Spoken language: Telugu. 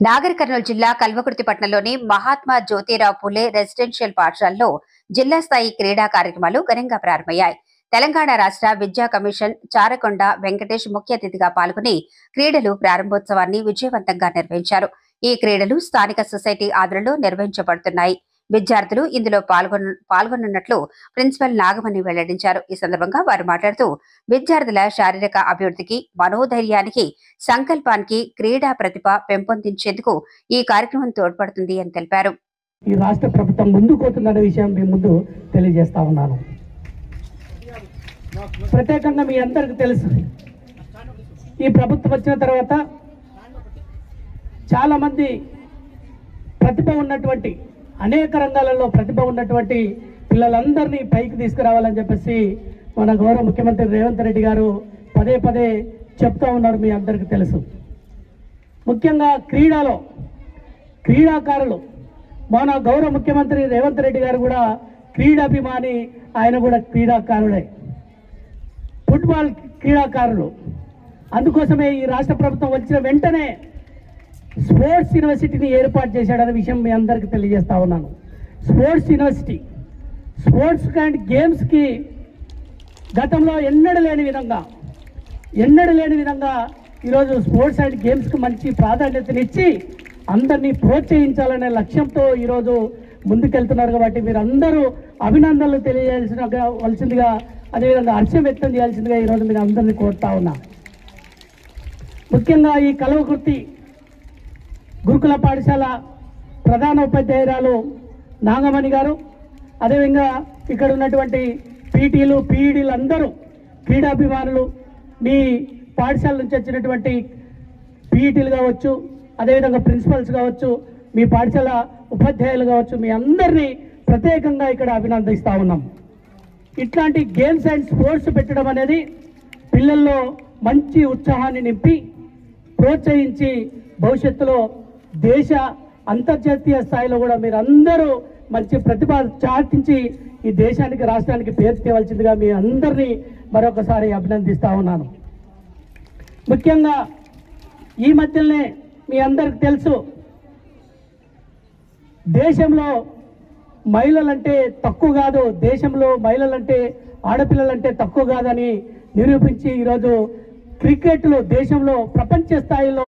నాగర్ కర్నూలు జిల్లా కల్వకుర్తిపట్నంలోని మహాత్మా జ్యోతిరావు పూలే రెసిడెన్షియల్ పాఠశాలలో జిల్లా స్థాయి క్రీడా కార్యక్రమాలు ఘనంగా ప్రారంభమయ్యాయి. తెలంగాణ రాష్ట్ర విద్యా కమిషన్ చారకొండ వెంకటేష్ ముఖ్య అతిథిగా పాల్గొని క్రీడలు ప్రారంభోత్సవాన్ని విజయవంతంగా నిర్వహించారు. ఈ క్రీడలు స్థానిక సొసైటీ ఆధ్వర్యంలో నిర్వహించబడుతున్నాయి. విద్యార్థులు ఇందులో పాల్గొనున్నట్లు ప్రిన్సిపల్ నాగమణి వెల్లడించారు. ఈ సందర్భంగా వారు మాట్లాడుతూ విద్యార్థుల శారీరక అభివృద్ధికి, మనోధైర్యానికి, సంకల్పానికి క్రీడా ప్రతిభ పెంపొందించేందుకు ఈ కార్యక్రమం తోడ్పడుతుంది అని తెలిపారు. ఈ రాష్ట్ర ప్రభుత్వం ముందుకు పోతుందనే విషయం మీ ముందు తెలియజేస్తా ఉన్నాను. ప్రత్యేకంగా మీ అందరికీ తెలుసు, ఈ ప్రభుత్వం వచ్చిన తర్వాత చాలా మంది ప్రతిభ ఉన్నటువంటి, అనేక రంగాలలో ప్రతిభ ఉన్నటువంటి పిల్లలందరినీ పైకి తీసుకురావాలని చెప్పేసి మన గౌరవ ముఖ్యమంత్రి రేవంత్ రెడ్డి గారు పదే పదే చెప్తూ ఉన్నారు. మీ అందరికీ తెలుసు. ముఖ్యంగా క్రీడాకారులు, మన గౌరవ ముఖ్యమంత్రి రేవంత్ రెడ్డి గారు కూడా క్రీడాభిమాని, ఆయన కూడా క్రీడాకారుడే, ఫుట్బాల్ క్రీడాకారులు. అందుకోసమే ఈ రాష్ట్ర ప్రభుత్వం వచ్చిన వెంటనే స్పోర్ట్స్ యూనివర్సిటీని ఏర్పాటు చేశాడనే విషయం మీ అందరికీ తెలియజేస్తా ఉన్నాను. స్పోర్ట్స్ యూనివర్సిటీ, స్పోర్ట్స్ అండ్ గేమ్స్కి గతంలో ఎన్నడూ లేని విధంగా ఈరోజు స్పోర్ట్స్ అండ్ గేమ్స్కి మంచి ప్రాధాన్యతనిచ్చి అందరినీ ప్రోత్సహించాలనే లక్ష్యంతో ఈరోజు ముందుకెళ్తున్నారు. కాబట్టి మీరు అందరూ అభినందనలు తెలియజేయాల్సిందిగా, అదేవిధంగా హర్షం వ్యక్తం చేయాల్సిందిగా ఈరోజు మీరు అందరినీ కోరుతా ఉన్నా. ముఖ్యంగా ఈ కల్వకుర్తి గురుకుల పాఠశాల ప్రధాన ఉపాధ్యాయురాలు నాగమణి గారు, అదేవిధంగా ఇక్కడ ఉన్నటువంటి పీటీలు, పీఈడీలు అందరూ క్రీడాభిమానులు, మీ పాఠశాల నుంచి వచ్చినటువంటి పీఈటీలు కావచ్చు, అదేవిధంగా ప్రిన్సిపల్స్ కావచ్చు, మీ పాఠశాల ఉపాధ్యాయులు కావచ్చు, మీ అందరినీ ప్రత్యేకంగా ఇక్కడ అభినందిస్తూ ఉన్నాం. ఇట్లాంటి గేమ్స్ అండ్ స్పోర్ట్స్ పెట్టడం అనేది పిల్లల్లో మంచి ఉత్సాహాన్ని నింపి ప్రోత్సహించి భవిష్యత్తులో దేశ అంతర్జాతీయ స్థాయిలో కూడా మీరు అందరూ మంచి ప్రతిభ చాటించి ఈ దేశానికి, రాష్ట్రానికి పేరు తేవాల్సిందిగా మీ అందరినీ మరొకసారి అభినందిస్తూ ఉన్నాను. ముఖ్యంగా ఈ మధ్యనే మీ అందరికి తెలుసు, దేశంలో మహిళలంటే తక్కువ కాదు, దేశంలో మహిళలంటే, ఆడపిల్లలంటే తక్కువ కాదని నిరూపించి ఈరోజు క్రికెట్లో దేశంలో ప్రపంచ స్థాయిలో